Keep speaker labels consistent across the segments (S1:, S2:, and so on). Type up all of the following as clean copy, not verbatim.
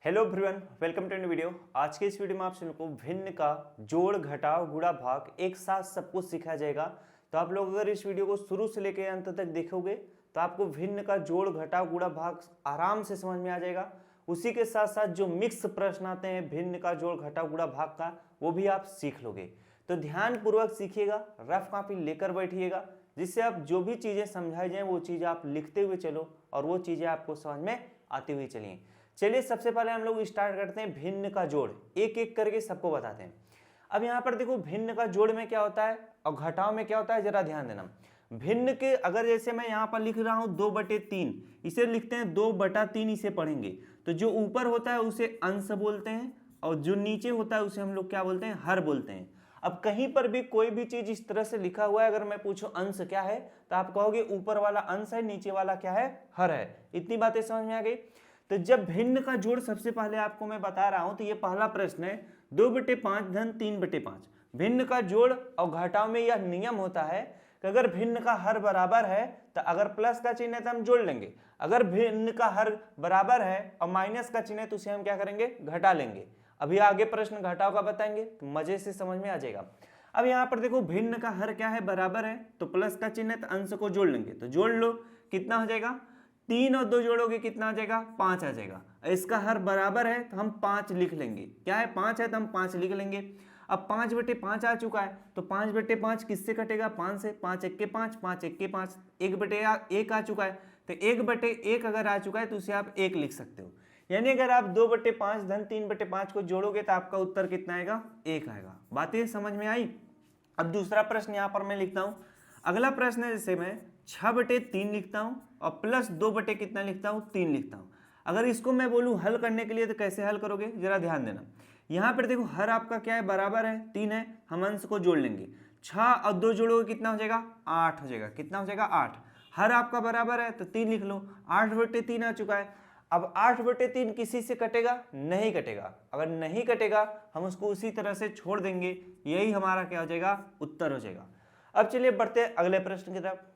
S1: Hello everyone, welcome to new video. आज के इस वीडियो में आप सभी को भिन्न का जोड़ घटाव गुणा भाग एक साथ सब कुछ सिखाया जाएगा। तो आप लोग अगर इस वीडियो को शुरू से लेकर अंत तक देखोगे तो आपको भिन्न का जोड़ घटाव गुणा भाग आराम से समझ में आ जाएगा। उसी के साथ साथ जो मिक्स प्रश्न आते हैं भिन्न का जोड़ घटाव गुणा भाग का, वो भी आप सीख लोगे। तो ध्यान पूर्वक सीखिएगा, रफ कॉपी लेकर बैठिएगा, जिससे आप जो भी चीजें समझाई जाए वो चीजें आप लिखते हुए चलो और वो चीजें आपको समझ में आती हुई चलिए। चलिए सबसे पहले हम लोग स्टार्ट करते हैं भिन्न का जोड़, एक एक करके सबको बताते हैं। अब यहाँ पर देखो भिन्न का जोड़ में क्या होता है और घटाव में क्या होता है, जरा ध्यान देना। भिन्न के अगर जैसे मैं यहाँ पर लिख रहा हूँ 2/3, इसे लिखते हैं 2/3, इसे पढ़ेंगे तो जो ऊपर होता है उसे अंश बोलते हैं और जो नीचे होता है उसे हम लोग क्या बोलते हैं, हर बोलते हैं। अब कहीं पर भी कोई भी चीज इस तरह से लिखा हुआ है, अगर मैं पूछूं अंश क्या है तो आप कहोगे ऊपर वाला अंश है, नीचे वाला क्या है, हर है। इतनी बातें समझ में आ गई। तो जब भिन्न का जोड़ सबसे पहले आपको मैं बता रहा हूं तो ये पहला प्रश्न है 2/5 धन 3/5। भिन्न का जोड़ और घटाव में यह नियम होता है कि अगर भिन्न का हर बराबर है तो अगर प्लस का चिन्ह है तो हम जोड़ लेंगे, अगर भिन्न का हर बराबर है और माइनस का चिन्ह है तो उसे हम क्या करेंगे, घटा लेंगे। अभी आगे प्रश्न घटाव का बताएंगे तो मजे से समझ में आ जाएगा। अब यहाँ पर देखो भिन्न का हर क्या है, बराबर है, तो प्लस का चिन्ह है तो अंश को जोड़ लेंगे। तो जोड़ लो, कितना हो जाएगा, 3 और 2 जोड़ोगे कितना आ जाएगा, 5 आ जाएगा। इसका हर बराबर है तो हम 5 लिख लेंगे, क्या है 5 है तो हम 5 लिख लेंगे। अब 5/5 आ चुका है तो 5/5 किससे कटेगा, 5 से, 5 1 के 5, 5 1 के 5, 1/1 आ चुका है तो 1/1 अगर आ चुका है तो उसे आप 1 लिख सकते हो। यानी अगर आप 2/5 धन 3/5 को जोड़ोगे तो आपका उत्तर कितना आएगा, 1 आएगा। बातें समझ में आई। अब दूसरा प्रश्न यहाँ पर मैं लिखता हूँ। अगला प्रश्न है जैसे मैं 6/3 लिखता हूँ और प्लस 2 कितना लिखता हूँ, 3 लिखता हूँ। अगर इसको मैं बोलूँ हल करने के लिए तो कैसे हल करोगे, जरा ध्यान देना। यहाँ पर देखो हर आपका क्या है, बराबर है, 3 है, हम अंश को जोड़ लेंगे। 6 और 2 जोड़ोगे कितना हो जाएगा, 8 हो जाएगा। कितना हो जाएगा, 8। हर आपका बराबर है तो 3 लिख लो, 8/3 आ चुका है। अब 8/3 किसी से कटेगा, नहीं कटेगा। अगर नहीं कटेगा हम उसको उसी तरह से छोड़ देंगे, यही हमारा क्या हो जाएगा, उत्तर हो जाएगा। अब चलिए बढ़ते हैं अगले प्रश्न की तरफ।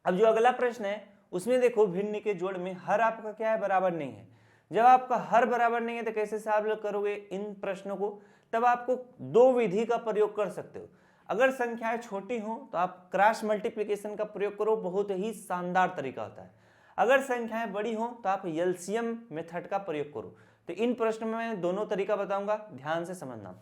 S1: अब जो अगला प्रश्न है उसमें देखो भिन्न के जोड़ में हर आपका क्या है, बराबर नहीं है। जब आपका हर बराबर नहीं है तो कैसे सॉल्व करोगे इन प्रश्नों को, तब आपको दो विधि का प्रयोग कर सकते हो। अगर संख्याएं छोटी हो तो आप क्रॉस मल्टीप्लिकेशन का प्रयोग करो, बहुत ही शानदार तरीका होता है। अगर संख्याएं बड़ी हो तो आप एलसीएम मेथड का प्रयोग करो। तो इन प्रश्नों में मैं दोनों तरीका बताऊंगा, ध्यान से समझना।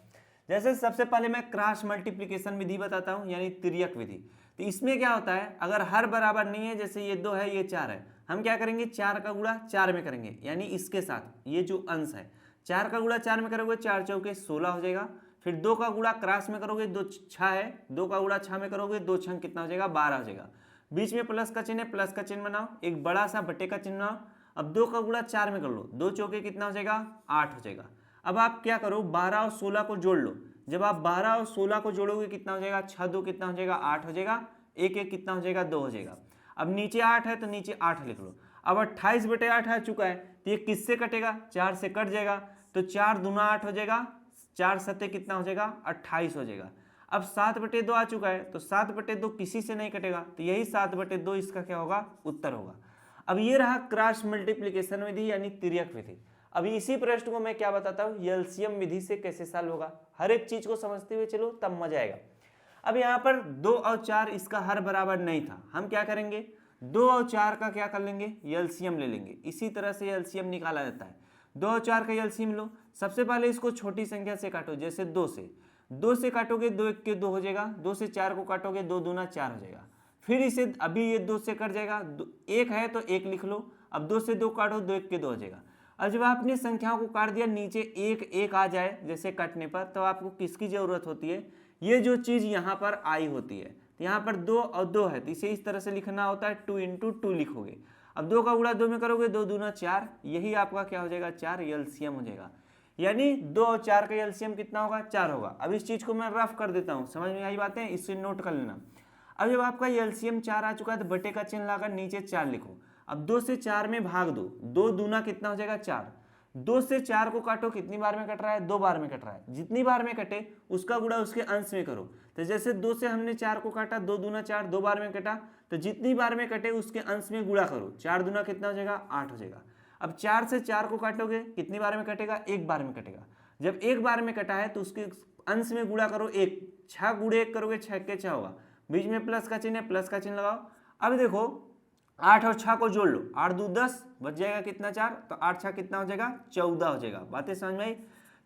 S1: जैसे सबसे पहले मैं क्रॉस मल्टीप्लिकेशन विधि बताता हूं, यानी तिर्यक विधि। तो इसमें क्या होता है, अगर हर बराबर नहीं है, जैसे ये 2 है ये 4 है, हम क्या करेंगे 4 का गुणा 4 में करेंगे, यानी इसके साथ ये जो अंश है 4 का गुणा 4 में करोगे, 4 चौके 16 हो जाएगा। फिर 2 का गुणा क्रॉस में करोगे, 2 6 है, 2 का गुणा 6 में करोगे, 2 6 कितना हो जाएगा, 12 हो जाएगा। बीच में प्लस का चिन्ह है, प्लस का चिन्ह बनाओ, एक बड़ा सा बटे का चिन्ह बनाओ। अब 2 का गुणा 4 में कर लो, 2 चौके कितना हो जाएगा, 8 हो जाएगा। अब आप क्या करो, 12 और 16 को जोड़ लो। जब आप 12 और 16 को जोड़ोगे कितना हो जाएगा, 6 2 कितना हो जाएगा, 8 हो जाएगा। 1 1 कितना हो जाएगा, 2 हो जाएगा। अब नीचे 8 है तो नीचे 8 लिख लो। अब 28/8 आ चुका है तो ये किससे कटेगा, 4 से कट जाएगा। तो 4 दूना 8 हो जाएगा, 4 सत्ते कितना हो जाएगा, 28 हो जाएगा। अब 7/2 आ चुका है तो 7/2 किसी से नहीं कटेगा, तो यही 7/2 इसका क्या होगा, उत्तर होगा। अब ये रहा क्रॉस मल्टीप्लिकेशन विधि यानी तिर्यक विधि। अभी इसी प्रश्न को मैं क्या बताता हूँ, एलसीएम विधि से कैसे सॉल्व होगा। हर एक चीज को समझते हुए चलो तब मजा आएगा। अब यहाँ पर 2 और 4 इसका हर बराबर नहीं था, हम क्या करेंगे 2 और 4 का क्या कर लेंगे, एलसीएम ले लेंगे। इसी तरह से एलसीएम निकाला जाता है। 2 और 4 का एलसीएम लो। सबसे पहले इसको छोटी संख्या से काटो, जैसे 2 से काटोगे 2 1 के 2 हो जाएगा। 2 से 4 को काटोगे 2 दूना 4 हो जाएगा। फिर इसे अभी ये 2 से कट जाएगा, 1 है तो 1 लिख लो। अब 2 से 2 काटो, 2 1 के 2 हो जाएगा। अब जब आपने संख्याओं को काट दिया, नीचे 1 1 आ जाए जैसे कटने पर, तो आपको किसकी जरूरत होती है, ये जो चीज यहाँ पर आई होती है। तो यहाँ पर 2 और 2 है तो इसे इस तरह से लिखना होता है, 2 × 2 लिखोगे। अब 2 का गुणा 2 में करोगे, 2 दूना 4, यही आपका क्या हो जाएगा, 4 एलसीएम हो जाएगा। यानी 2 और 4 का एलसीएम कितना होगा, 4 होगा। अब इस चीज को मैं रफ कर देता हूँ, समझ में आई बातें, इससे नोट कर लेना। अब जब आपका एलसीएम 4 आ चुका है तो बटे का चिन्ह लाकर नीचे 4 लिखो। अब 2 से 4 में भाग दो, 2 दूना कितना हो जाएगा, 4। 2 से 4 को काटो, कितनी बार में कट रहा है, 2 बार में कट रहा है। जितनी बार में कटे उसका गुणा उसके अंश में करो। तो जैसे 2 से हमने 4 को काटा, 2 दूना 4, 2 बार में कटा, तो जितनी बार में कटे उसके अंश में गुणा करो। 4 दूना कितना हो जाएगा, 8 हो जाएगा। अब 4 से 4 को काटोगे कितनी बार में कटेगा, एक बार में कटेगा। जब एक बार में कटा है तो उसके अंश में गुणा करो 1, 6 गुणे 1 करोगे 6 के 6 होगा, बीच में प्लस का चिन्ह है, प्लस का चिन्ह लगाओ। अब देखो 8 और 6 को जोड़ लो, 8 2 10, बच जाएगा कितना 4, तो 8 6 कितना हो जाएगा 14 हो जाएगा। बातें समझ में आई?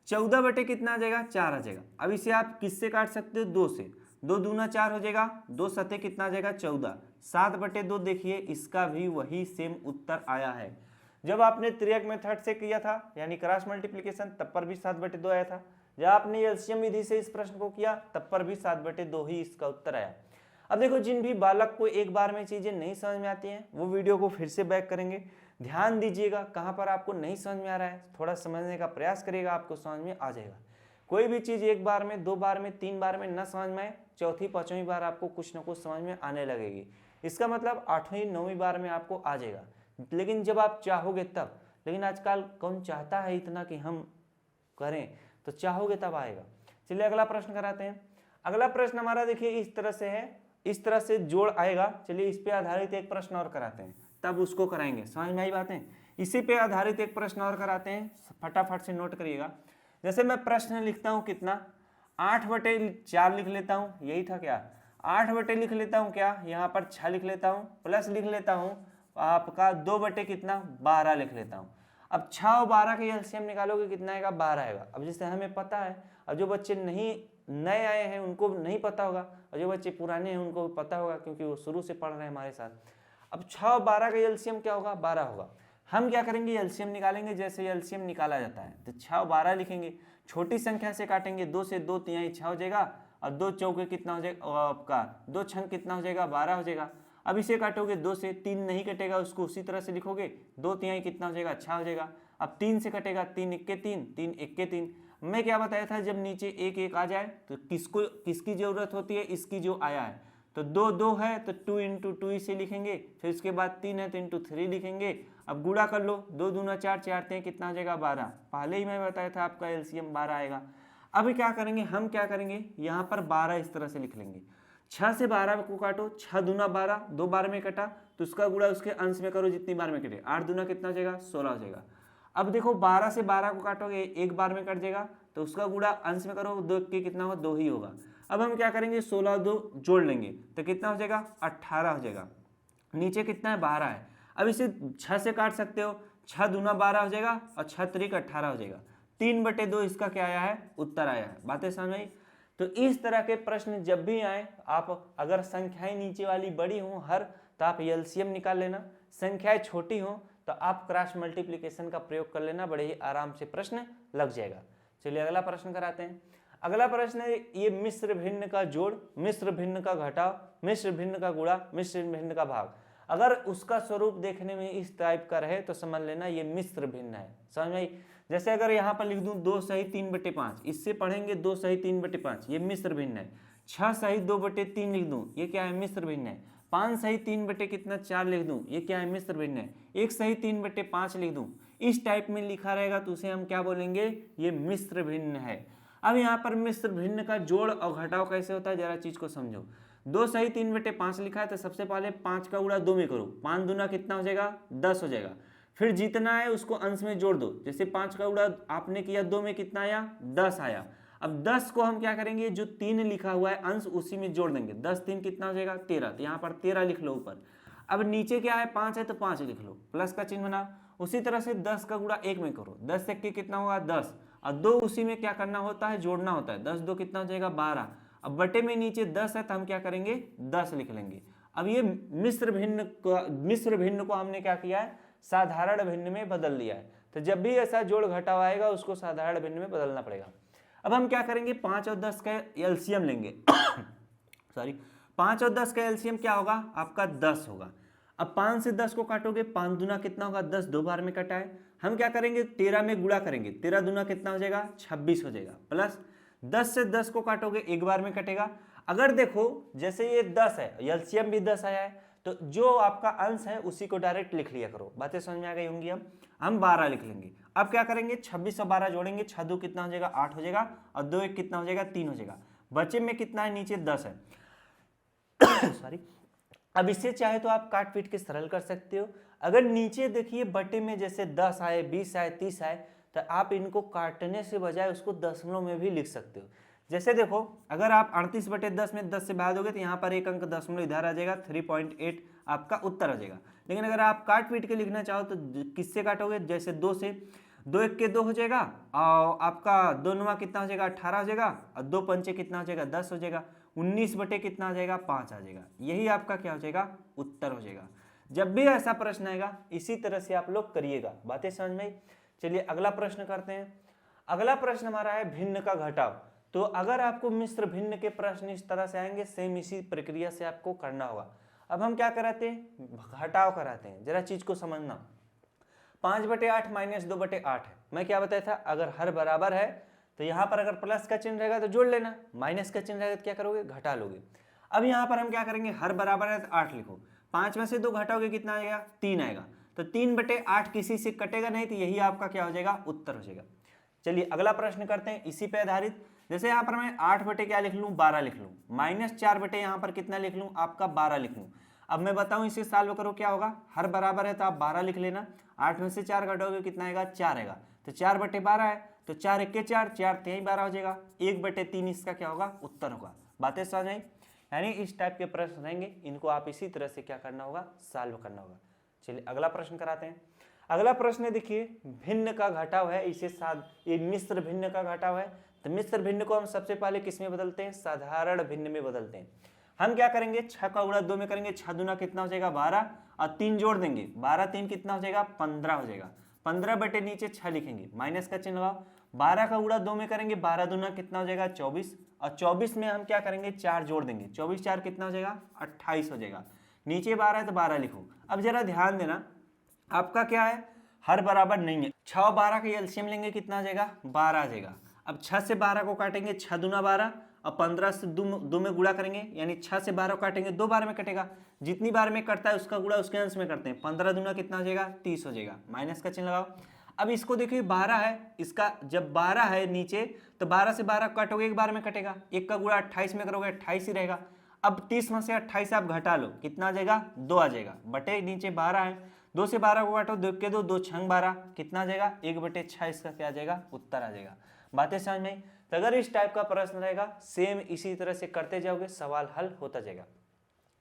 S1: 14 बटे कितना आ जाएगा 4 आ जाएगा। अब इसे आप किससे काट सकते हो, 2 से, 2 दूना 4 हो जाएगा, 2 सते कितना आ जाएगा 14, 7 बटे 2। देखिए इसका भी वही सेम उत्तर आया है। जब आपने त्रियक मेथड से किया था यानी क्रॉस मल्टीप्लिकेशन तब पर भी 7 बटे 2 आया था। जब आपने एलसीएम विधि से इस प्रश्न को किया तब पर भी 7 बटे 2 ही इसका उत्तर आया। अब देखो जिन भी बालक को एक बार में चीजें नहीं समझ में आती हैं वो वीडियो को फिर से बैक करेंगे, ध्यान दीजिएगा कहाँ पर आपको नहीं समझ में आ रहा है, थोड़ा समझने का प्रयास करिएगा, आपको समझ में आ जाएगा। कोई भी चीज एक बार में, 2 बार में, 3 बार में न समझ में आए, चौथी 5वीं बार आपको कुछ न कुछ समझ में आने लगेगी। इसका मतलब 8वीं 9वीं बार में आपको आ जाएगा, लेकिन जब आप चाहोगे तब। लेकिन आजकल कौन चाहता है इतना कि हम करें, तो चाहोगे तब आएगा। चलिए अगला प्रश्न कराते हैं। अगला प्रश्न हमारा देखिए इस तरह से है, इस तरह से जोड़ आएगा। चलिए इस पे आधारित एक प्रश्न और कराते हैं, तब उसको कराएंगे। समझ में आई बातें? इसी पे आधारित एक प्रश्न और कराते हैं, फटाफट से नोट करिएगा। जैसे मैं प्रश्न लिखता हूँ कितना, 8 बटे 4 लिख लेता हूँ, यही था क्या, 8 बटे लिख लेता हूँ क्या, यहाँ पर 6 लिख लेता हूँ, प्लस लिख लेता हूँ आपका 2 बटे कितना 12 लिख लेता हूँ। अब 6 और 12 का एलसीएम निकालोगे कितना आएगा, 12 आएगा। अब जैसे हमें पता है, अब जो बच्चे नहीं नए आए हैं उनको नहीं पता होगा, और जो बच्चे पुराने हैं उनको पता होगा क्योंकि वो शुरू से पढ़ रहे हैं हमारे साथ। अब 6 और 12 का एलसीएम क्या होगा, 12 होगा। हम क्या करेंगे, एलसीएम निकालेंगे। जैसे एलसीएम निकाला जाता है तो 6 और 12 लिखेंगे, छोटी संख्या से काटेंगे, 2 से 2 तिहाई 6 हो जाएगा, और 2 चौके कितना हो जाएगा आपका, 2 छंग कितना हो जाएगा 12 हो जाएगा। अब इसे काटोगे 2 से, 3 नहीं कटेगा, उसको उसी तरह से लिखोगे, 2 तिहाई कितना हो जाएगा 6 हो जाएगा। अब 3 से कटेगा, 3 इक्के 3, 3 इक्के 3। मैं क्या बताया था, जब नीचे 1 1 आ जाए तो किसकी जरूरत होती है, इसकी जो आया है। तो 2 2 है तो 2 इंटू 2 इसे लिखेंगे, फिर उसके बाद 3 है तो इंटू 3 लिखेंगे। अब गुणा कर लो, 2 दूना 4, 4 3 कितना हो जाएगा 12। पहले ही मैं बताया था आपका एलसीएम 12 आएगा। अभी क्या करेंगे, हम क्या करेंगे, यहाँ पर 12 इस तरह से लिख लेंगे। 6 से 12 को काटो, 6 दूना 12, 2 बार में कटा तो उसका गुणा उसके अंश में करो जितनी बार में कटे, 8 दूना कितना हो जाएगा 16 हो जाएगा। अब देखो 12 से 12 को काटोगे एक बार में कट जाएगा, तो उसका गुणा अंश में करो, 2 के कितना होगा 2 ही होगा। अब हम क्या करेंगे, 16 2 जोड़ लेंगे तो कितना हो जाएगा 18 हो जाएगा। नीचे कितना है 12 है। अब इसे 6 से काट सकते हो, 6 दूना 12 हो जाएगा और 6 त्रिक 18 हो जाएगा। 3 बटे 2 इसका क्या आया है, उत्तर आया है। बातें समझ आई? तो इस तरह के प्रश्न जब भी आए, आप अगर संख्याएं नीचे वाली बड़ी हों हर, तो आप एलसीएम निकाल लेना, संख्याएं छोटी हों तो आप क्रॉस मल्टीप्लिकेशन का प्रयोग कर लेना, बड़े ही आराम से प्रश्न लग जाएगा। चलिए अगला प्रश्न कराते हैं। अगला प्रश्न है ये मिश्र भिन्न का जोड़, मिश्र भिन्न का घटाव, मिश्र भिन्न का गुणा, मिश्र भिन्न का भाग। अगर उसका स्वरूप देखने में इस टाइप का रहे तो समझ लेना ये मिश्र भिन्न है। समझ में आई? जैसे अगर यहाँ पर लिख दूं 2 सही 3 बटे 5, इससे पढ़ेंगे 2 सही 3 बटे 5, ये मिश्र भिन्न है। 6 सही 2 बटे 3 लिख दूं, ये क्या है, मिश्र भिन्न है। 5 सही 3 बटे कितना 4 लिख दूं, ये क्या है, मिश्र भिन्न है। 1 सही 3 बटे 5 लिख दूं, इस टाइप में लिखा रहेगा तो उसे हम क्या बोलेंगे, ये मिश्र भिन्न है। अब यहाँ पर मिश्र भिन्न का जोड़ और घटाव कैसे होता है, जरा चीज को समझो। 2 सही 3 बटे 5 लिखा है तो सबसे पहले 5 का गुणा 2 में करो, 5 दूना कितना हो जाएगा 10 हो जाएगा। फिर जितना है उसको अंश में जोड़ दो, जैसे 5 का गुणा आपने किया 2 में कितना आया 10 आया। अब 10 को हम क्या करेंगे, जो 3 लिखा हुआ है अंश उसी में जोड़ देंगे, 10 3 कितना हो जाएगा 13, तो यहाँ पर 13 लिख लो ऊपर। अब नीचे क्या है 5 है तो 5 लिख लो, प्लस का चिन्ह बना। उसी तरह से 10 का गुणा 1 में करो, 10 से कितना होगा 10, और 2 उसी में क्या करना होता है, जोड़ना होता है। 10 2 कितना हो जाएगा 12। अब बटे में नीचे 10 है तो हम क्या करेंगे 10 लिख लेंगे। अब ये मिश्र भिन्न को हमने क्या किया है, साधारण भिन्न में बदल दिया है। तो जब भी ऐसा जोड़ घटाव आएगा उसको साधारण भिन्न में बदलना पड़ेगा। अब हम क्या करेंगे, 5 और 10 का एलसीएम लेंगे सॉरी 5 और 10 का एलसीएम क्या होगा आपका 10 होगा। अब 5 से 10 को काटोगे, 5 दूना कितना होगा 10, 2 बार में कटा है। हम क्या करेंगे 13 में गुणा करेंगे, 13 दूना कितना हो जाएगा 26 हो जाएगा, प्लस 10 से 10 को काटोगे एक बार में कटेगा। अगर देखो जैसे ये 10 है, एलसीएम भी 10 आया है, तो जो आपका अंश है उसी को डायरेक्ट लिख लिया करो। बातें समझ में आ गई होंगी। हम 12 लिख लेंगे। अब क्या करेंगे 26 और 12 जोड़ेंगे, 6 2 कितना हो जाएगा 8 हो जाएगा, और 2 1 कितना हो जाएगा 3 हो जाएगा। बचे में कितना है नीचे 10 है सॉरी अब इससे चाहे तो आप काट पीट के सरल कर सकते हो। अगर नीचे देखिए बटे में जैसे 10 आए, 20 आए, 30 आए, तो आप इनको काटने से बजाय उसको दशमलव में भी लिख सकते हो। जैसे देखो, अगर आप 38/10 में 10 से भाग दोगे तो यहाँ पर एक अंक दशमलव इधर आ जाएगा, 3.8 आपका उत्तर आ जाएगा। लेकिन अगर आप काट पीट के लिखना चाहो तो किससे काटोगे, जैसे 2 से, 2 1 के 2 हो जाएगा, और आपका 2 9 कितना हो जाएगा, 18 हो जाएगा, और 2 पंचे कितना हो जाएगा, 10 हो जाएगा, 19 बटे कितना हो जाएगा, 5 आ जाएगा। यही आपका क्या हो जाएगा, उत्तर हो जाएगा। जब भी ऐसा प्रश्न आएगा इसी तरह से आप लोग करिएगा। बातें समझ में आई? चलिए अगला प्रश्न करते हैं। अगला प्रश्न हमारा है भिन्न का घटाव। तो अगर आपको मिश्र भिन्न के प्रश्न इस तरह से आएंगे, सेम इसी प्रक्रिया से आपको करना होगा। अब हम क्या कराते हैं, घटाव कराते हैं। जरा चीज को समझना, 5/8 - 2/8 है। मैं क्या बताया था, अगर हर बराबर है तो यहाँ पर अगर प्लस का चिन्ह रहेगा तो जोड़ लेना, माइनस का चिन्ह रहेगा तो क्या करोगे, घटा लोगे। अब यहाँ पर हम क्या करेंगे, हर बराबर है तो 8 लिखो, 5 में से 2 घटाओगे कितना आएगा, 3 आएगा। तो 3/8 किसी से कटेगा नहीं, तो यही आपका क्या हो जाएगा, उत्तर हो जाएगा। चलिए अगला प्रश्न करते हैं इसी पे आधारित। जैसे यहाँ पर मैं 8 बटे क्या लिख लूँ, 12 लिख लूँ, -4 बटे यहाँ पर कितना लिख लूँ, आपका 12 लिख लूँ। अब मैं बताऊँ इसे सॉल्व करो, क्या होगा, हर बराबर है तो आप 12 लिख लेना, 8 में से 4 घटाओगे कितना आएगा, 4 आएगा। तो 4/12 है, तो 4 1 के 4, 4 3 12 हो जाएगा, 1/3 इसका क्या होगा, उत्तर होगा। बातें समझ आई? यानी इस टाइप के प्रश्न रहेंगे, इनको आप इसी तरह से क्या करना होगा, सॉल्व करना होगा। चलिए अगला प्रश्न कराते हैं। अगला प्रश्न देखिए, भिन्न का घटाव है, इसे ये मिश्र भिन्न का घटाव है। तो मिश्र भिन्न को हम सबसे पहले किस में बदलते हैं, साधारण भिन्न में बदलते हैं। हम क्या करेंगे, 6 का गुणा 2 में करेंगे, 6 दूना कितना हो जाएगा, 12, और 3 जोड़ देंगे, 12 3 कितना हो जाएगा, 15 हो जाएगा। 15 बटे नीचे 6 लिखेंगे, माइनस का चिन्ह लगाओ, 12 का गुणा 2 में करेंगे, 12 दूना कितना हो जाएगा, 24, और 24 में हम क्या करेंगे, 4 जोड़ देंगे, 24 4 कितना हो जाएगा, 28 हो जाएगा। नीचे 12 है तो 12 लिखो। अब जरा ध्यान देना, आपका क्या है, हर बराबर नहीं है, 6 और 12 का एलसीएम लेंगे कितना आ जाएगा, 12 आ जाएगा। अब 6 से 12 को काटेंगे, 6 दूना 12, और 15 से 2 में गुणा करेंगे, यानी 6 से 12 काटेंगे, 2 बार में कटेगा, जितनी बार में कटता है उसका गुणा उसके अंश में करते हैं, 15 दूना कितना हो जाएगा, 30 हो जाएगा, माइनस का चिन्ह लगाओ। अब इसको देखिए 12 है, इसका जब 12 है नीचे तो 12 से 12 काटोगे एक बार में कटेगा, एक का गुणा 28 में करोगे 28 ही रहेगा। अब 30 में से 28 आप घटा लो, कितना आ जाएगा, 2 आ जाएगा, बटे नीचे 12 है, 2 से 12 को काटो, 2 के 2, 2 छंग 12 कितना आ जाएगा, 1/6 इसका क्या आ जाएगा, उत्तर आ जाएगा। बातें समझ में? तो अगर इस टाइप का प्रश्न रहेगा, सेम इसी तरह से करते जाओगे, सवाल हल होता जाएगा।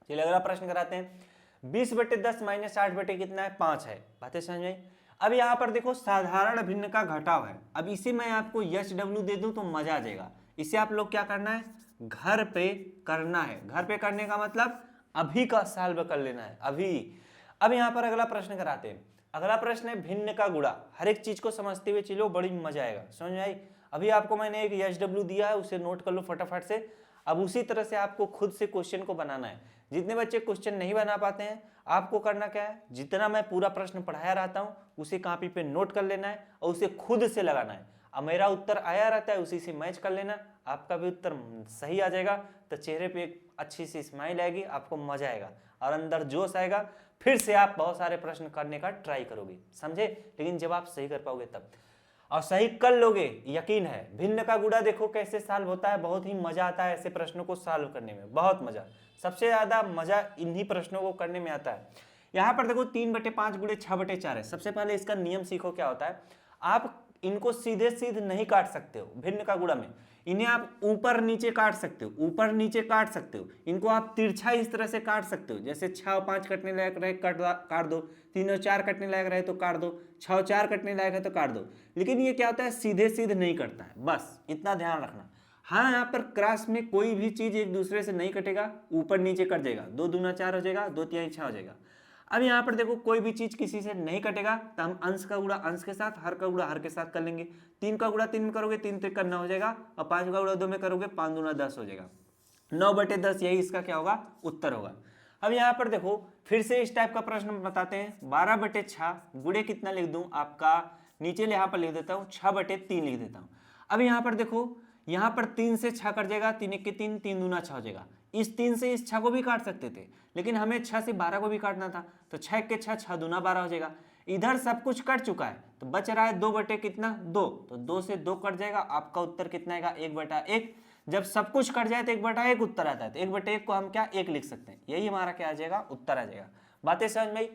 S1: चलिए अगला प्रश्न कराते हैं। 20/10 - 8 बटे कितना है, 5 है। बातें समझ में? अब यहाँ पर देखो साधारण भिन्न का घटाव है। अब इसे मैं आपको SW दे दूं तो मजा आ जाएगा। इसे आप लोग क्या करना है, घर पे करना है। घर पे करने का मतलब अभी का सॉल्व कर लेना है, अभी। अब यहाँ पर अगला प्रश्न कराते हैं। अगला प्रश्न है भिन्न का गुणा। हर एक चीज को समझते हुए चलो, बड़ी मजा आएगा, समझ में आई? अभी आपको मैंने एक SW दिया है, उसे नोट कर लो फटाफट से। अब उसी तरह से आपको खुद से क्वेश्चन को बनाना है। जितने बच्चे क्वेश्चन नहीं बना पाते हैं, आपको करना क्या है, जितना मैं पूरा प्रश्न पढ़ाया रहता हूँ उसे कॉपी पे नोट कर लेना है और उसे खुद से लगाना है। अब मेरा उत्तर आया रहता है, उसी से मैच कर लेना, आपका भी उत्तर सही आ जाएगा तो चेहरे पे एक अच्छी सी स्माइल आएगी, आपको मजा आएगा और अंदर जोश आएगा। फिर से आप बहुत सारे प्रश्न करने का ट्राई करोगे, समझे? लेकिन जब आप सही कर पाओगे तब, और सही कर लोगे, यकीन है। भिन्न का गुणा देखो कैसे सॉल्व होता है, बहुत ही मजा आता है ऐसे प्रश्नों को सॉल्व करने में, बहुत मजा। सबसे ज्यादा मजा इन्हीं प्रश्नों को करने में आता है। यहाँ पर देखो 3/5 गुणे 6/4 है। सबसे पहले इसका नियम सीखो क्या होता है। आप इनको सीधे सीधे नहीं काट सकते हो भिन्न का गुणा में, इन्हें आप ऊपर नीचे काट सकते हो, ऊपर नीचे काट सकते हो। इनको आप तिरछा इस तरह से काट सकते हो, जैसे 6 और 5 कटने लायक रहे काट दो, 3 और 4 कटने लायक रहे तो काट दो, 6 और 4 कटने लायक है तो काट दो। लेकिन ये क्या होता है, सीधे सीधे नहीं कटता है, बस इतना ध्यान रखना। हाँ, यहाँ पर क्रॉस में कोई भी चीज एक दूसरे से नहीं कटेगा, ऊपर नीचे कट जाएगा, 2 दूना 4 हो जाएगा, 2 तिहाई 6 हो जाएगा। अब यहाँ पर देखो कोई भी चीज किसी से नहीं कटेगा तो हम अंश का गुणा अंश के साथ, हर का गुणा हर के साथ कर लेंगे। 3 का गुणा 3 में करोगे 3 3 9 हो जाएगा, और 5 का गुणा 2 में करोगे 5 दूना 10 हो जाएगा, 9/10 यही इसका क्या होगा, उत्तर होगा। अब यहाँ पर देखो फिर से इस टाइप का प्रश्न बताते हैं। 12/6 गुणे कितना लिख दूं, आपका नीचे यहाँ पर लिख देता हूँ 6/3 लिख देता हूँ। अब यहाँ पर देखो, यहाँ पर 3 से 6 कट जाएगा, 3 1 के 3, 3 दूना 6 हो जाएगा। इस 3 से इस 6 को भी काट सकते थे, लेकिन हमें 6 से 12 को भी काटना था, तो 6 के 6, 6 दूना 12 हो जाएगा। इधर सब कुछ कट चुका है तो बच रहा है 2 बटे कितना, 2, तो 2 से 2 कट जाएगा, आपका उत्तर कितना आएगा, 1/1। जब सब कुछ कट जाए तो 1/1 उत्तर आता है, तो 1/1 को हम क्या 1 लिख सकते हैं, यही हमारा क्या आ जाएगा, उत्तर आ जाएगा। बातें समझ में आई।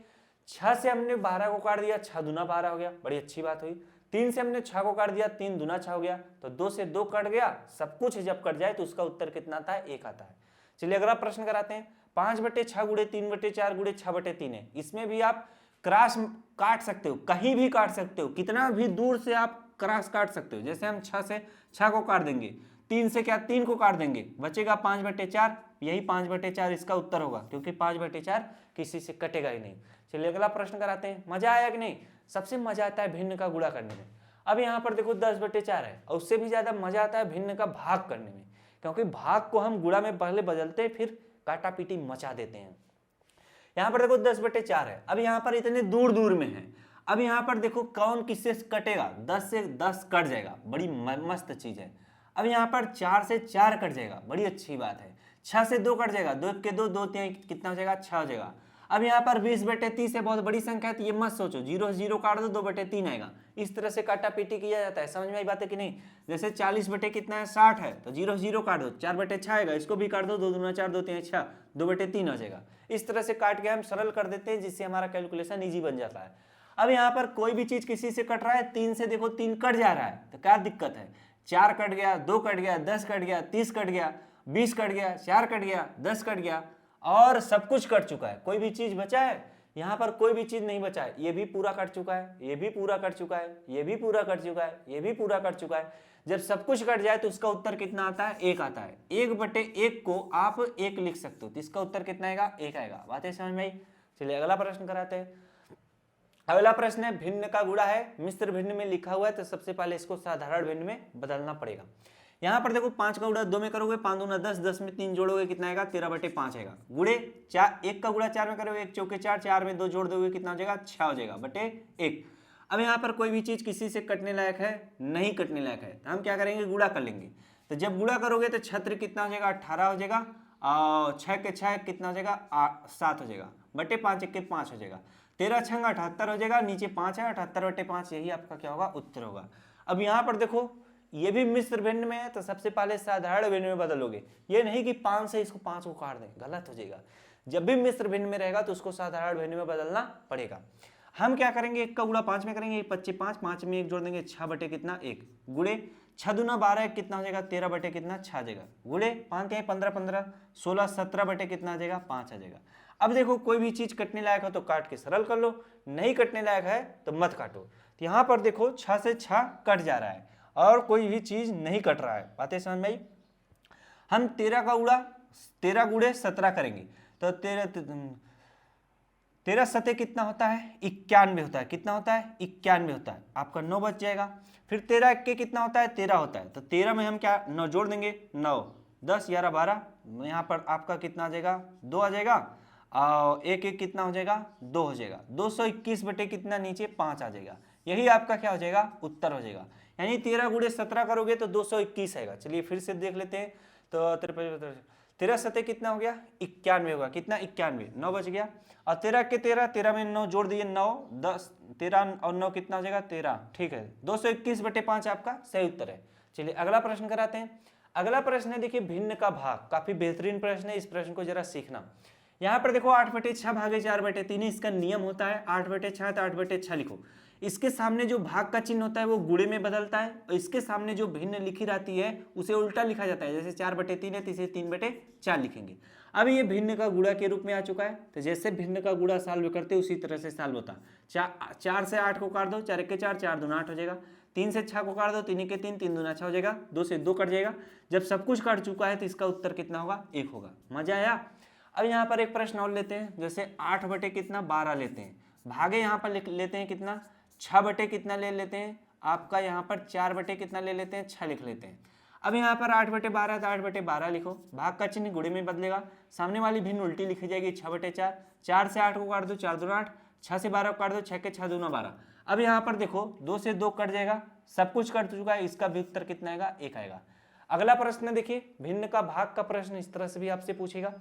S1: 6 से हमने 12 को काट दिया, 6 दूना 12 हो गया, बड़ी अच्छी बात हुई। 3 से हमने 6 को काट दिया, 3 दूना 6 हो गया, तो 2 से 2 कट गया, सब कुछ जब कट जाए तो उसका उत्तर कितना आता है, 1 आता है। चलिए अगला प्रश्न कराते हैं। 5/6 गुणे 3/4 गुणे 6/3 है, इसमें भी आप क्रॉस काट सकते हो, कहीं भी काट सकते हो, कितना भी दूर से आप क्रॉस काट सकते हो। जैसे हम 6 से 6 को काट देंगे, 3 से क्या 3 को काट देंगे, बचेगा 5/4, यही 5/4 इसका उत्तर होगा, क्योंकि 5/4 किसी से कटेगा ही नहीं। चलिए अगला प्रश्न कराते हैं। मजा आया कि नहीं? सबसे मजा आता है भिन्न का गुणा करने में। अब यहाँ पर देखो 10/4 है, और उससे भी ज्यादा मजा आता है भिन्न का भाग करने में, क्योंकि भाग को हम गुणा में पहले बदलते हैं, फिर काटा पीटी मचा देते हैं। यहाँ पर देखो 10/4 है, अब यहाँ पर इतने दूर दूर में है, अब यहाँ पर देखो कौन किससे कटेगा, 10 से 10 कट जाएगा, बड़ी मस्त चीज है। अब यहाँ पर 4 से 4 कट जाएगा, बड़ी अच्छी बात है। 6 से 2 कट जाएगा, 2 के 2, 2 3 कितना हो जाएगा, 6 हो जाएगा। अब यहाँ पर 20/30 है, बहुत बड़ी संख्या है, तो ये मत सोचो, 0 से 0 काट दो, 2/3 आएगा। इस तरह से काटा पीटी किया जाता है, समझ में आई बात है कि नहीं? जैसे 40 बटे कितना है, 60 है, तो 0 से 0 काट दो, 4/6 आएगा, इसको भी काट दो, 2 दूना 4, 2 3 6, 2/3 हो जाएगा। इस तरह से काट के हम सरल कर देते हैं, जिससे हमारा कैलकुलेशन ईजी बन जाता है। अब यहाँ पर कोई भी चीज किसी से कट रहा है, 3 से देखो 3 कट जा रहा है, तो क्या दिक्कत है? 4 कट गया, 2 कट गया, 10 कट गया, 30 कट गया, 20 कट गया, 4 कट गया, 10 कट गया, और सब कुछ कट चुका है। कोई भी चीज बचा है? यहाँ पर कोई भी चीज नहीं बचा है। ये भी पूरा कट चुका है, ये भी पूरा कट चुका है, ये भी पूरा कट चुका है, ये भी पूरा कट चुका है। जब सब कुछ कट जाए तो उसका उत्तर कितना आता है, 1 आता है। 1/1 को आप 1 लिख सकते हो, तो इसका उत्तर कितना आएगा, 1 आएगा। बातें समझ में आई? चलिए अगला प्रश्न कराते हैं। अगला प्रश्न है, भिन्न का गुणा है, मिश्र भिन्न में लिखा हुआ है, तो सबसे पहले इसको साधारण भिन्न में बदलना पड़ेगा। यहाँ पर देखो 5 का गुणा 2 में करोगे, 5 दूना 10, 10 में 3 जोड़ोगे कितना आएगा, 13/5 आएगा। गुणे 1 का गुणा 4 में करोगे, 1 चौके 4, 4 में 2 जोड़ दोगे कितना हो जाएगा, 6 हो जाएगा, बटे 1। अब यहाँ पर कोई भी चीज किसी से कटने लायक है, नहीं कटने लायक है, तो हम क्या करेंगे, गुणा कर लेंगे। तो जब गुणा करोगे तो 6 कितना हो जाएगा, 18 हो जाएगा, और 6 के 6 कितना हो जाएगा, 7 हो जाएगा, बटे 5 1 के 5 हो जाएगा। 13 6 78 हो जाएगा, नीचे 5 है, 78/5, यही आपका क्या होगा, उत्तर होगा। अब यहाँ पर देखो ये भी मिश्र भिन्न में है, तो सबसे पहले साधारण भिन्न में बदलोगे। ये नहीं कि 5 से इसको 5 को काट दें, गलत हो जाएगा। जब भी मिश्र भिन्न में रहेगा तो उसको साधारण भिन्न में बदलना पड़ेगा। हम क्या करेंगे, 1 का गुणा 5 में करेंगे, 25 5 में 1 जोड़ देंगे, 6 बटे कितना 1, गुणे 6 दूना 12 कितना हो जाएगा, 13 बटे कितना 6 आ जाएगा, गुणे 5 के 15 15 16 17 बटे कितना आ जाएगा, 5 आ जाएगा। अब देखो कोई भी चीज कटने लायक हो तो काट के सरल कर लो, नहीं कटने लायक है तो मत काटो। तो यहाँ पर देखो 6 से 6 कट जा रहा है और कोई भी चीज नहीं कट रहा है। बातें समझ में आई? हम 13 गुणे 17 करेंगे, तो 13 सते कितना होता है, 91 होता है। कितना होता है, 91 होता है। आपका 9 बच जाएगा। फिर 13 के कितना होता है, 13 होता है। तो 13 में हम क्या 9 जोड़ देंगे, 9 10 11 12, यहाँ पर आपका कितना आ जाएगा, 2 आ जाएगा, और 1 1 कितना हो जाएगा, 2 हो जाएगा। 221 बटे कितना नीचे 5 आ जाएगा। यही आपका क्या हो जाएगा, उत्तर हो जाएगा। यानी 13 गुणे 17 करोगे तो 221 आएगा। चलिए फिर से देख लेते हैं। तो 13 सते कितना हो गया, 91 होगा। कितना 91, 9 बच गया। और 13 के 13 में 9 जोड़ दिए, 9 10 13 और 9 कितना हो जाएगा, 13। ठीक है, 221 बटे 5 आपका सही उत्तर है। चलिए अगला प्रश्न कराते हैं। अगला प्रश्न है, देखिए भिन्न का भाग। काफी बेहतरीन प्रश्न है, इस प्रश्न को जरा सीखना। यहाँ पर देखो 8/6 भागे 4/3 इसका नियम होता है। 8/6 तो 8/6 लिखो। इसके सामने जो भाग का चिन्ह होता है वो गुणे में बदलता है, और इसके सामने जो भिन्न लिखी रहती है उसे उल्टा लिखा जाता है। जैसे 4/3 है तो इसे 3/4 लिखेंगे। अब ये भिन्न का गुणा के रूप में आ चुका है, तो जैसे भिन्न का गुणा सॉल्व करते उसी तरह से सॉल्व होता। 4 से 8 को काट दो, 4 1 के 4, 4 दूना 8 हो जाएगा। 3 से 6 को काट दो, 3 1 के 3, 3 दूना 6 हो जाएगा। 2 से 2 कट जाएगा। जब सब कुछ कट चुका है तो इसका उत्तर कितना होगा, 1 होगा। मजा आया? अब यहाँ पर एक प्रश्न और लेते हैं। जैसे 8 बटे कितना 12 लेते हैं, भागे यहाँ पर लेते हैं कितना 6 बटे कितना ले लेते हैं, आपका यहाँ पर 4 बटे कितना ले लेते हैं, 6 लिख लेते हैं। अब यहाँ पर 8/12 तो 8/12 लिखो। भाग का चिन्ह गुणे में बदलेगा, सामने वाली भिन्न उल्टी लिखी जाएगी 6/4। 4 से 8 को काट दो, 4 दूना 8, 6 से 12 को काट दो, 6 के 6 दूना 12। अब यहाँ पर देखो 2 से 2 कट जाएगा, सब कुछ कट चुका है, इसका भी उत्तर कितना आएगा, 1 आएगा। अगला प्रश्न देखिए, भिन्न का भाग का प्रश्न इस तरह से भी आपसे पूछेगा।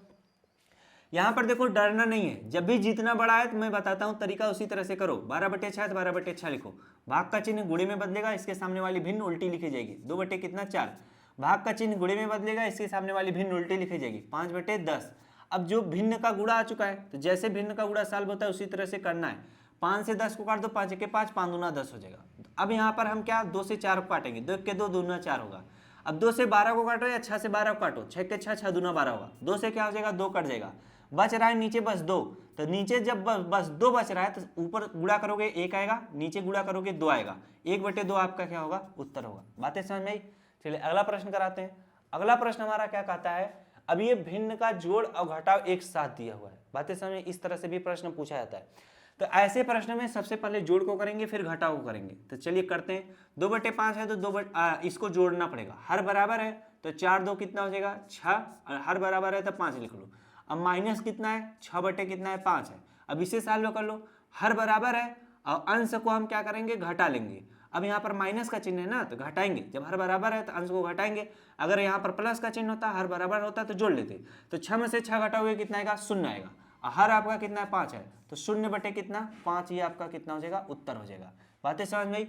S1: यहाँ पर देखो डरना नहीं है, जब भी जितना बड़ा है तो मैं बताता हूँ तरीका, उसी तरह से करो। 12/6 तो 12/6 लिखो। भाग का चिन्ह गुणे में बदलेगा, इसके सामने वाली भिन्न उल्टी लिखी जाएगी। 2 बटे कितना 4, भाग का चिन्ह गुणे में बदलेगा, इसके सामने वाली भिन्न उल्टी लिखी जाएगी 5/10। अब जो भिन्न का गुणा आ चुका है, तो जैसे भिन्न का गुणा सॉल्व होता है उसी तरह से करना है। 5 से 10 को काट दो, 5 के 5, 5 दूना 10 हो जाएगा। अब यहाँ पर हम क्या 2 से 4 को काटेंगे, 2 के 2, 2 दूना 4 होगा। अब 2 से 12 को काटो या 6 से 12 को काटो, 6 के 6, 6 दूना 12 होगा। 2 से क्या हो जाएगा, 2 कट जाएगा, बच रहा है नीचे बस 2। तो नीचे जब बस 2 बच रहा है तो ऊपर गुणा करोगे 1 आएगा, नीचे गुणा करोगे 2 आएगा। 1/2 आपका क्या होगा, उत्तर होगा। बातें समझ में आई? चलिए अगला प्रश्न कराते हैं। अगला प्रश्न हमारा क्या कहता है, अब ये भिन्न का जोड़ और घटाव एक साथ दिया हुआ है। बातें समझ में? इस तरह से भी प्रश्न पूछा जाता है। तो ऐसे प्रश्न में सबसे पहले जोड़ को करेंगे, फिर घटाव को करेंगे। तो चलिए करते हैं। 2/5 है तो इसको जोड़ना पड़ेगा। हर बराबर है तो 4 2 कितना हो जाएगा, 6। और हर बराबर है तो 5 लिख लो। अब माइनस कितना है, 6 कितना है, 5 है। अब इसे सॉल्व कर लो। हर बराबर है और अंश को हम क्या करेंगे, घटा लेंगे। अब यहाँ पर माइनस का चिन्ह है ना, तो घटाएंगे। जब हर बराबर है तो अंश को घटाएंगे। अगर यहाँ पर प्लस का चिन्ह होता, हर बराबर होता तो जोड़ लेते। तो 6 में से 6 घटा हुए कितना आएगा, 0 आएगा। और हर आपका कितना है, 5 है। तो 0 कितना, 5, ये आपका कितना हो जाएगा, उत्तर हो जाएगा। बातें समझ में आई?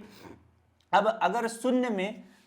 S1: अब अगर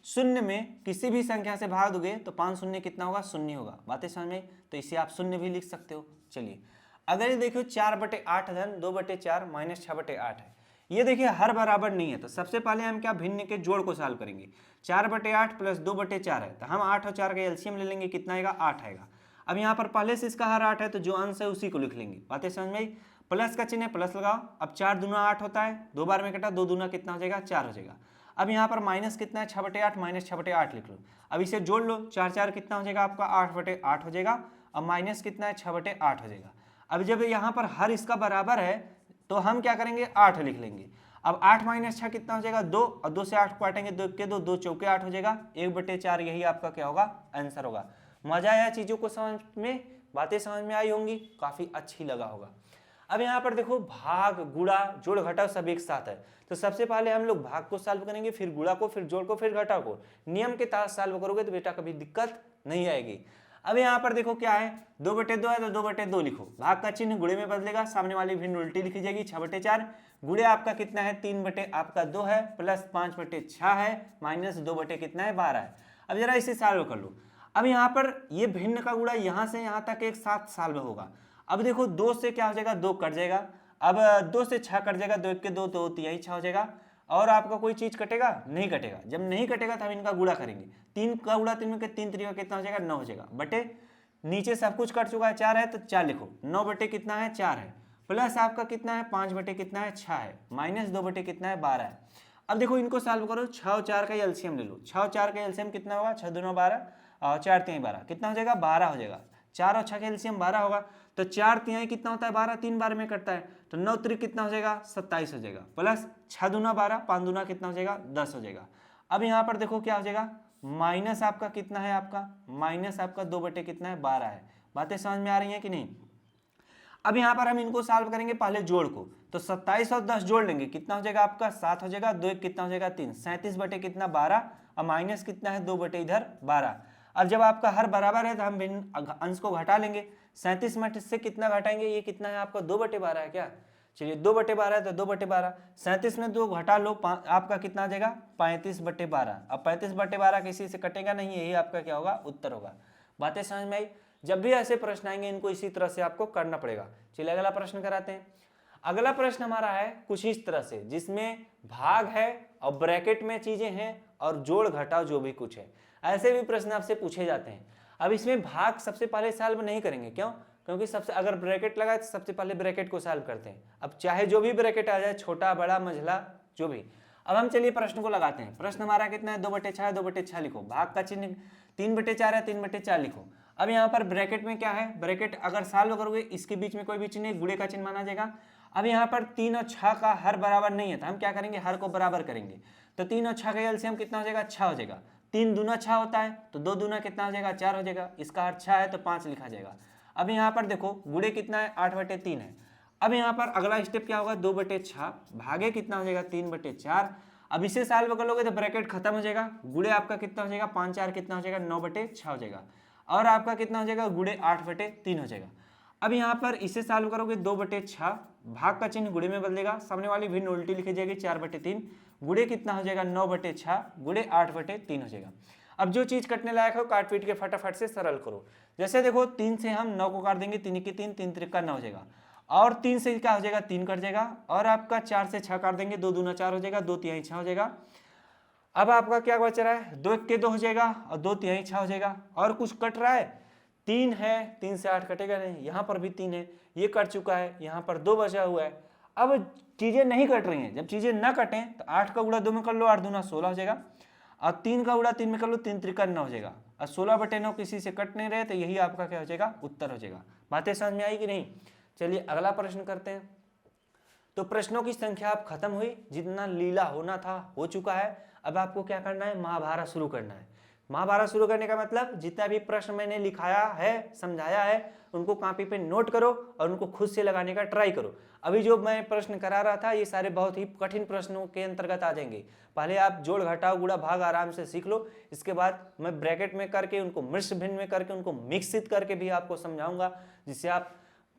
S1: शून्य में किसी भी संख्या से भाग दोगे तो 5 शून्य कितना होगा, 0 होगा। बातें समझ में? तो इसे आप 0 भी लिख सकते हो। चलिए अगर ये देखो 4/8 धन 2/4 माइनस 6/8 है। ये देखिए हर बराबर नहीं है, तो सबसे पहले हम क्या भिन्न के जोड़ को सॉल्व करेंगे। 4/8 प्लस 2/4 है, तो हम 8 और 4 का एलसीएम ले लेंगे, कितना आएगा, 8 आएगा। अब यहाँ पर पहले से इसका हर 8 है, तो जो अंश है उसी को लिख लेंगे। बातें समझ में आई? प्लस का चिन्ह है, प्लस लगाओ। अब 4 दूना 8 होता है, 2 बार में कटा, 2 दूना कितना हो जाएगा, 4 हो जाएगा। अब यहाँ पर माइनस कितना है, 6/8 माइनस 6/8 लिख लो। अब इसे जोड़ लो, 4 4 कितना हो जाएगा आपका, 8/8 हो जाएगा। अब माइनस कितना है, 6/8 हो जाएगा। अब जब यहाँ पर हर इसका बराबर है तो हम क्या करेंगे, 8 लिख लेंगे। अब 8 माइनस 6 कितना हो जाएगा, 2। और 2 से 8 को काटेंगे, 2 के 2, 2 चौके 8 हो जाएगा। 1/4 यही आपका क्या होगा, आंसर होगा। मजा आया चीजों को समझ में? बातें समझ में आई होंगी, काफी अच्छी लगा होगा। अब यहाँ पर देखो भाग गुणा जोड़ घटाव सब एक साथ है, तो सबसे पहले हम लोग भाग को सॉल्व करेंगे, फिर गुणा को, फिर जोड़ को, फिर घटाव को। नियम के तहत सॉल्व करोगे तो बेटा कभी दिक्कत नहीं आएगी। अब यहाँ पर देखो क्या है, 2/2 है तो 2/2 लिखो। भाग का चिन्ह गुणे में बदलेगा, सामने वाली भिन्न उल्टी लिखी जाएगी। 6/4 गुणे आपका कितना है, 3/2 है, प्लस 5/6 है, माइनस 2 कितना है, 12 है। अब जरा इसे सॉल्व कर लो। अब यहाँ पर ये भिन्न का गुणा यहाँ से यहाँ तक एक साथ सॉल्व होगा। अब देखो 2 से क्या हो जाएगा, 2 कट जाएगा। अब 2 से 6 कट जाएगा, 2 के 2 तो 3 6 हो जाएगा। और आपका कोई चीज कटेगा, नहीं कटेगा। जब नहीं कटेगा तो हम इनका गुणा करेंगे। 3 का गुणा 3 में 3 3 कितना हो जाएगा, 9 हो जाएगा। बटे नीचे सब कुछ कट चुका है, 4 है तो 4 लिखो। 9 कितना है, 4 है। प्लस आपका कितना है, 5 कितना है, 6 है। माइनस 2 कितना है, 12 है। अब देखो इनको सॉल्व करो, 6 और 4 का एलसीएम ले लो। 6 और 4 का एलसीएम कितना होगा, 6 दूना 12 और 4 3 12 कितना हो जाएगा, 12 हो जाएगा। 4 और 6 का एलसीएम 12 होगा, तो 4 3 कितना होता है, 12, 3 बार में कटता है, तो 9 3 कितना हो जाएगा, 27 हो जाएगा। प्लस 6 दूना 12, 5 दूना कितना हो जाएगा, 10 हो जाएगा। अब यहाँ पर देखो क्या हो जाएगा, माइनस आपका कितना है, आपका माइनस आपका 2 कितना है, 12 है। बातें समझ में आ रही हैं कि नहीं? अब यहाँ पर हम इनको सॉल्व करेंगे पहले जोड़ को, तो 27 और 10 जोड़ लेंगे, कितना हो जाएगा आपका, 7 हो जाएगा। 2 कितना हो जाएगा, 3, 37 कितना 12, और माइनस कितना है, 2 इधर 12। अब जब आपका हर बराबर है तो हम अंश को घटा लेंगे। 37 में से कितना घटाएंगे, ये कितना है आपका, 2/12 है क्या। चलिए 2/12 है तो 2/12, 37 में 2 घटा लो, आपका कितना आ जाएगा, 35/12। अब 35/12 किसी से कटेगा नहीं, यही आपका क्या होगा, उत्तर होगा। बातें समझ में आई? जब भी ऐसे प्रश्न आएंगे इनको इसी तरह से आपको करना पड़ेगा। चलिए अगला प्रश्न कराते हैं। अगला प्रश्न हमारा है कुछ इस तरह से, जिसमें भाग है और ब्रैकेट में चीजें हैं और जोड़ घटाव जो भी कुछ है, ऐसे भी प्रश्न आपसे पूछे जाते हैं। अब इसमें भाग सबसे पहले सॉल्व नहीं करेंगे, क्यों? क्योंकि सबसे अगर ब्रैकेट लगाए तो सबसे पहले ब्रैकेट को सॉल्व करते हैं। अब चाहे जो भी ब्रैकेट आ जाए, छोटा बड़ा मंझला जो भी। अब हम चलिए प्रश्न को लगाते हैं। प्रश्न हमारा कितना है, 2/6 है, 2/6 लिखो। भाग का चिन्ह 3/4 है, 3/4 लिखो। अब यहाँ पर ब्रैकेट में क्या है, ब्रैकेट अगर सॉल्व करोगे इसके बीच में कोई भी चिन्ह गुणे का चिन्ह माना जाएगा। अब यहाँ पर 3 और 6 का हर बराबर नहीं है, तो हम क्या करेंगे, हर को बराबर करेंगे। तो 3 और 6 का एलसीएम कितना हो जाएगा, 6 हो जाएगा। 3 दूना 6 होता है, तो 2 दूना कितना हो जाएगा, 4 हो जाएगा। इसका हर 6 है तो 5 लिखा जाएगा। अब यहाँ पर देखो गुणे कितना है, 8/3 है। अब यहाँ पर अगला स्टेप क्या होगा, 2/6 भागे कितना हो जाएगा, 3/4। अब इसे सॉल्व कर लोगे तो ब्रैकेट खत्म हो जाएगा। गुणे आपका कितना हो जाएगा, 5 4 कितना हो जाएगा, 9/6 हो जाएगा। और आपका कितना हो जाएगा, गुणे 8/3 हो जाएगा। अब यहाँ पर इसे सॉल्व करोगे, 2/6 भाग का चिन्ह गुणे में बदलेगा, सामने वाली भिन्न उल्टी लिखी जाएगी, 4/3 गुणे कितना हो जाएगा, 9/6 गुणे 8/3 हो जाएगा। अब जो चीज कटने लायक हो काट पीट के फटाफट से सरल करो। जैसे देखो 3 से हम 9 को काट देंगे, 3 की 3, 3 त्रिक का 9 हो जाएगा, और 3 से क्या हो जाएगा 3 कट जाएगा, और आपका 4 से 6 काट देंगे, 2 दूना 4 हो जाएगा, 2 तिहाई 6 हो जाएगा। अब आपका क्या बच रहा है 2 के 2 हो जाएगा और 2 तिहाई 6 हो जाएगा। और कुछ कट रहा है 3 है, 3 से 8 कटेगा नहीं, यहाँ पर भी 3 है, ये कट चुका है, यहाँ पर 2 बचा हुआ है। अब चीजें नहीं कट रही हैं, जब चीजें ना कटें तो 8 का गुणा 2 में कर लो, 8 दूना 16 हो जाएगा, और 3 का गुणा 3 में कर लो, 3 त्रिका 9 हो जाएगा, और 16/9 किसी से कट नहीं रहे तो यही आपका क्या हो जाएगा उत्तर हो जाएगा। बातें समझ में आई कि नहीं? चलिए अगला प्रश्न करते हैं। तो प्रश्नों की संख्या अब खत्म हुई, जितना लीला होना था हो चुका है। अब आपको क्या करना है, महाभारत शुरू करना है। महाभारत शुरू करने का मतलब जितना भी प्रश्न मैंने लिखाया है, समझाया है, उनको कॉपी पे नोट करो और उनको खुद से लगाने का ट्राई करो। अभी जो मैं प्रश्न करा रहा था ये सारे बहुत ही कठिन प्रश्नों के अंतर्गत आ जाएंगे। पहले आप जोड़ घटाव गुणा भाग आराम से सीख लो, इसके बाद मैं ब्रैकेट में करके उनको मिश्र भिन्न में करके उनको मिश्रित करके भी आपको समझाऊंगा, जिससे आप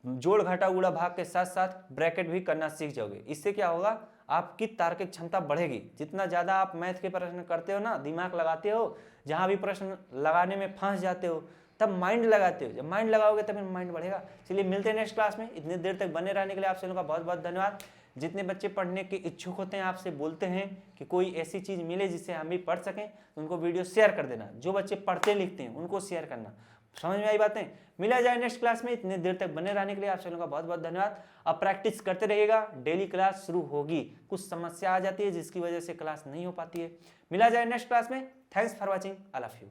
S1: जोड़ घटाव गुणा भाग के साथ साथ ब्रैकेट भी करना सीख जाओगे। इससे क्या होगा, आपकी तार्किक क्षमता बढ़ेगी। जितना ज़्यादा आप मैथ के प्रश्न करते हो ना, दिमाग लगाते हो, जहाँ भी प्रश्न लगाने में फंस जाते हो तब माइंड लगाते हो, जब माइंड लगाओगे तब माइंड बढ़ेगा। चलिए मिलते हैं नेक्स्ट क्लास में। इतनी देर तक बने रहने के लिए आप सभी का बहुत बहुत धन्यवाद। जितने बच्चे पढ़ने के इच्छुक होते हैं, आपसे बोलते हैं कि कोई ऐसी चीज़ मिले जिससे हम भी पढ़ सकें, तो उनको वीडियो शेयर कर देना। जो बच्चे पढ़ते लिखते हैं उनको शेयर करना। समझ में आई बातें? मिला जाए नेक्स्ट क्लास में। इतने देर तक बने रहने के लिए आप सभी का बहुत बहुत धन्यवाद। अब प्रैक्टिस करते रहिएगा, डेली क्लास शुरू होगी। कुछ समस्या आ जाती है जिसकी वजह से क्लास नहीं हो पाती है। मिला जाए नेक्स्ट क्लास में। Thanks for watching, I love you.